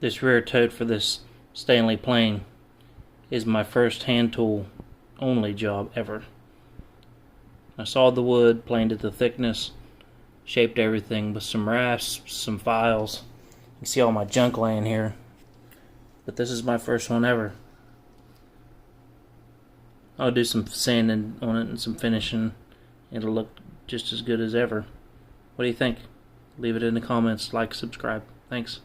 This rear tote for this Stanley plane is my first hand tool only job ever. I sawed the wood, planed it to thickness, shaped everything with some rasps, some files. You can see all my junk laying here. But this is my first one ever. I'll do some sanding on it and some finishing. It'll look just as good as ever. What do you think? Leave it in the comments. Like, subscribe. Thanks.